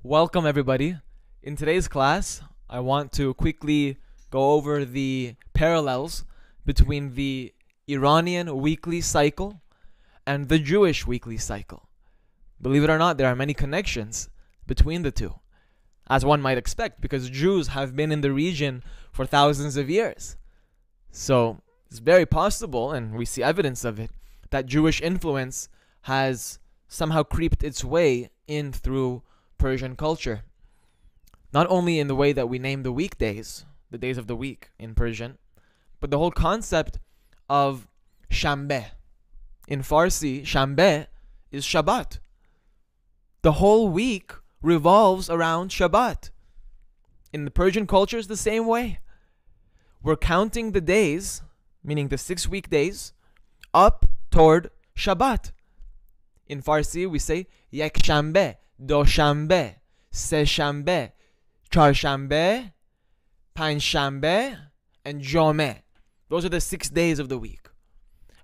Welcome everybody. In today's class, I want to quickly go over the parallels between the Iranian weekly cycle and the Jewish weekly cycle. Believe it or not, there are many connections between the two, as one might expect, because Jews have been in the region for thousands of years. So it's very possible, and we see evidence of it, that Jewish influence has somehow creeped its way in through Persian culture. Not only in the way that we name the weekdays, the days of the week in Persian, but the whole concept of Shanbeh. In Farsi, Shanbeh is Shabbat. The whole week revolves around Shabbat. In the Persian culture, it's the same way. We're counting the days, meaning the 6 weekdays, up toward Shabbat. In Farsi, we say Yek Shanbeh, Do Shanbeh, Se Shanbeh, Char Shanbeh, Panj Shanbeh, and Jomeh. Those are the 6 days of the week.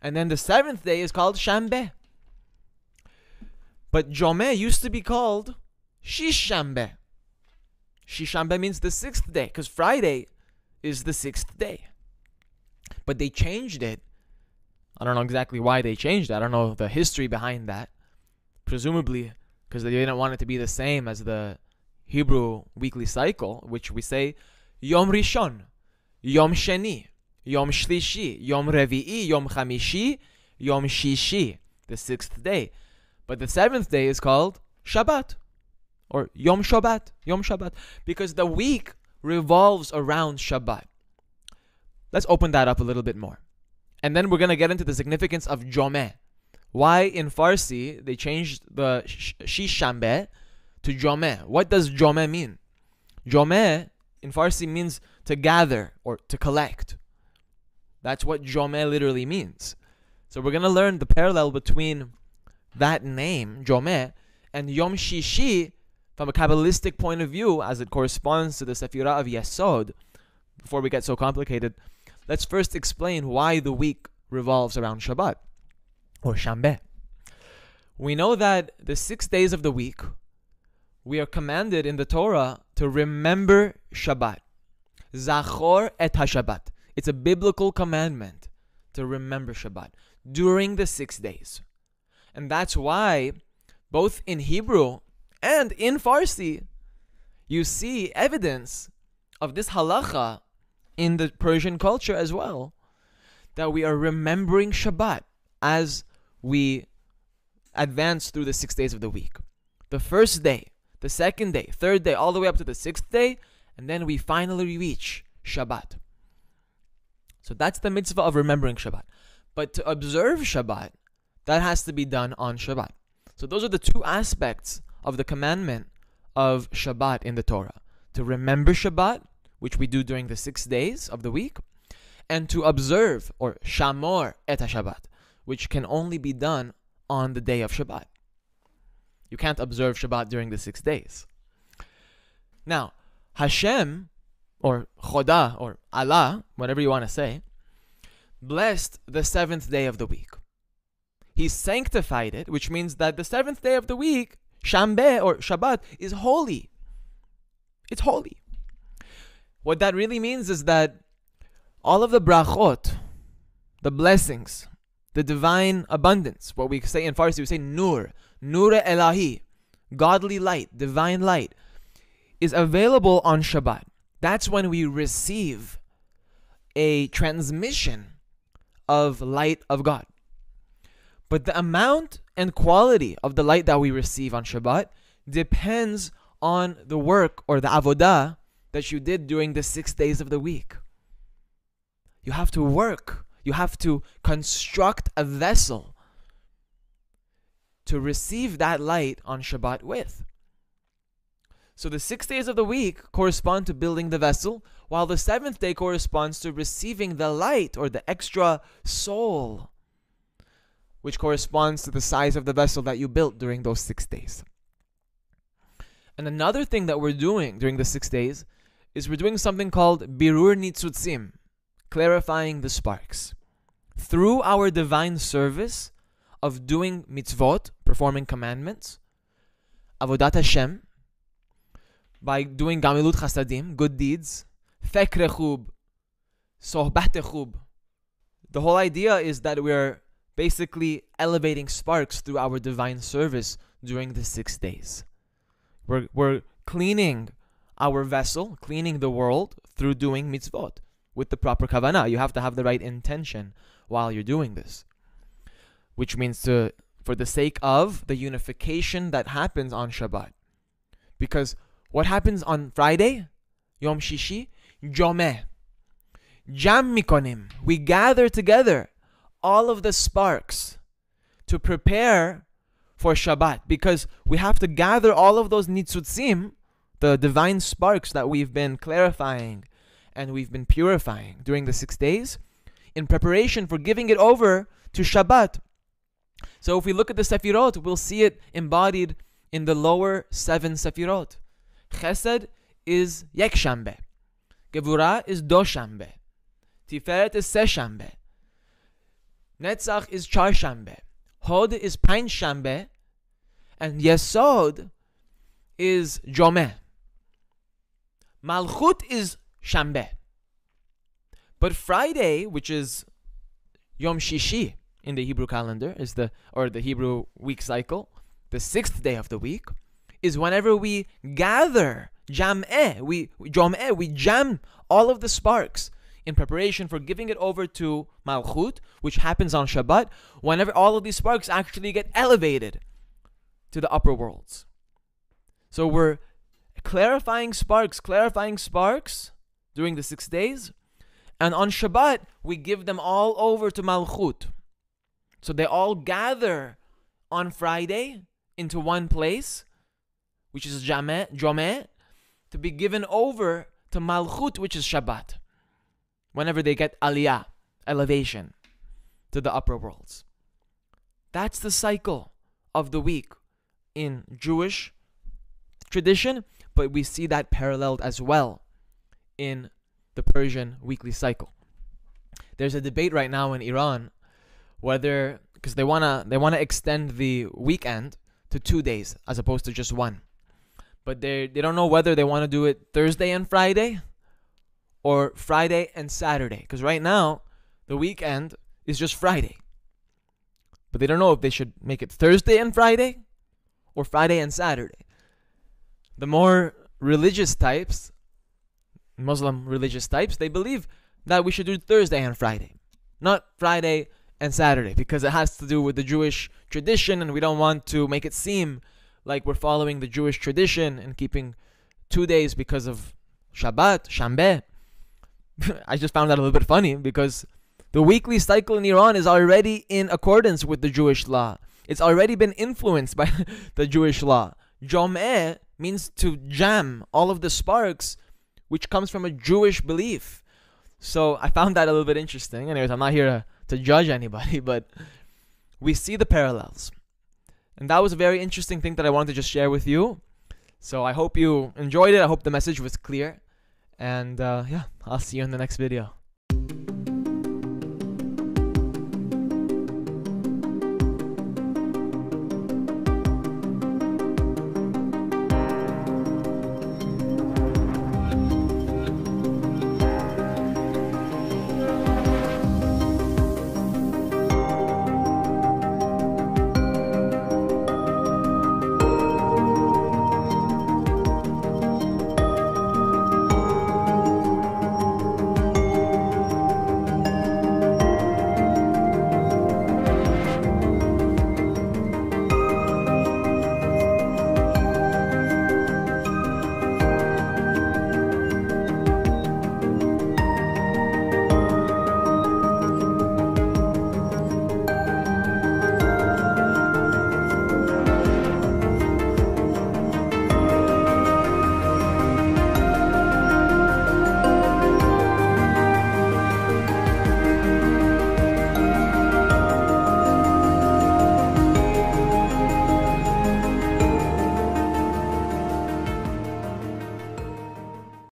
And then the 7th day is called Shanbeh. But Jomeh used to be called Shish Shanbeh. Shish Shanbeh means the 6th day, because Friday is the 6th day. But they changed it. I don't know exactly why they changed it. I don't know the history behind that. Presumably because they didn't want it to be the same as the Hebrew weekly cycle, which we say Yom Rishon, Yom Sheni, Yom Shlishi, Yom Revi'i, Yom Chamishi, Yom Shishi, the 6th day. But the 7th day is called Shabbat, or Yom Shabbat, because the week revolves around Shabbat. Let's open that up a little bit more. And then we're going to get into the significance of Jomeh. Why in Farsi they changed the Shish Shanbeh to Jomeh. What does Jomeh mean? Jomeh in Farsi means to gather or to collect. That's what Jomeh literally means. So we're going to learn the parallel between that name, Jomeh, and Yom Shishi from a Kabbalistic point of view as it corresponds to the Sefirah of Yesod. Before we get so complicated, let's first explain why the week revolves around Shabbat, or Shanbeh. We know that the 6 days of the week, we are commanded in the Torah to remember Shabbat. Zachor et HaShabbat. It's a biblical commandment to remember Shabbat during the 6 days. And that's why both in Hebrew and in Farsi, you see evidence of this halacha in the Persian culture as well, that we are remembering Shabbat as we advance through the 6 days of the week. The first day, the 2nd day, 3rd day, all the way up to the 6th day, and then we finally reach Shabbat. So that's the mitzvah of remembering Shabbat. But to observe Shabbat, that has to be done on Shabbat. So those are the two aspects of the commandment of Shabbat in the Torah. To remember Shabbat, which we do during the 6 days of the week, and to observe, or shamor et HaShabbat, which can only be done on the day of Shabbat. You can't observe Shabbat during the 6 days. Now, Hashem, or Chodah, or Allah, whatever you want to say, blessed the 7th day of the week. He sanctified it, which means that the 7th day of the week, Shanbeh, or Shabbat, is holy. It's holy. What that really means is that all of the brachot, the blessings, the divine abundance, what we say in Farsi, we say nur elahi, godly light, divine light, is available on Shabbat. That's when we receive a transmission of light of God. But the amount and quality of the light that we receive on Shabbat depends on the work or the avodah that you did during the 6 days of the week. You have to work. You have to construct a vessel to receive that light on Shabbat with. So the 6 days of the week correspond to building the vessel, while the 7th day corresponds to receiving the light or the extra soul, which corresponds to the size of the vessel that you built during those 6 days. And another thing that we're doing during the 6 days is we're doing something called birur nitzutzim, clarifying the sparks. Through our divine service of doing mitzvot, performing commandments, avodat Hashem, by doing gamilut chasadim, good deeds, fekre khub, sohbat khub. The whole idea is that we're basically elevating sparks through our divine service during the 6 days. We're cleaning our vessel, cleaning the world through doing mitzvot with the proper kavanah. You have to have the right intention while you're doing this, which means for the sake of the unification that happens on Shabbat. Because what happens on Friday, Yom Shishi, Jomeh, Jam mikonim. We gather together all of the sparks to prepare for Shabbat, because we have to gather all of those nitzutzim, the divine sparks that we've been clarifying and we've been purifying during the 6 days, in preparation for giving it over to Shabbat. So if we look at the Sefirot, we'll see it embodied in the lower 7 Sefirot. Chesed is Yek Shambe. Gevurah is Do Shambe. Tiferet is Se Shambe. Netzach is Char Shambe. Hod is Pain Shambe. And Yesod is Jomeh. Malchut is Shambe. But Friday, which is Yom Shishi in the Hebrew calendar, is the Hebrew week cycle, the 6th day of the week, is whenever we gather Jam'eh, we jam all of the sparks in preparation for giving it over to Malchut, which happens on Shabbat, whenever all of these sparks actually get elevated to the upper worlds. So we're clarifying sparks during the 6 days, and on Shabbat, we give them all over to Malchut. So they all gather on Friday into one place, which is Jomeh, to be given over to Malchut, which is Shabbat, whenever they get aliyah, elevation, to the upper worlds. That's the cycle of the week in Jewish tradition, but we see that paralleled as well in the Persian weekly cycle. There's a debate right now in Iran whether, because they wanna extend the weekend to 2 days as opposed to just one, but they don't know whether they want to do it Thursday and Friday or Friday and Saturday, because right now the weekend is just Friday, but they don't know if they should make it Thursday and Friday or Friday and Saturday. The more religious types, Muslim religious types, they believe that we should do Thursday and Friday, not Friday and Saturday, because it has to do with the Jewish tradition, and we don't want to make it seem like we're following the Jewish tradition and keeping 2 days because of Shabbat, Shambeh. I just found that a little bit funny, because the weekly cycle in Iran is already in accordance with the Jewish law. It's already been influenced by the Jewish law. Jomeh means to jam all of the sparks, which comes from a Jewish belief. So I found that a little bit interesting. Anyways, I'm not here to judge anybody, but we see the parallels. And that was a very interesting thing that I wanted to just share with you. So I hope you enjoyed it. I hope the message was clear. And yeah, I'll see you in the next video.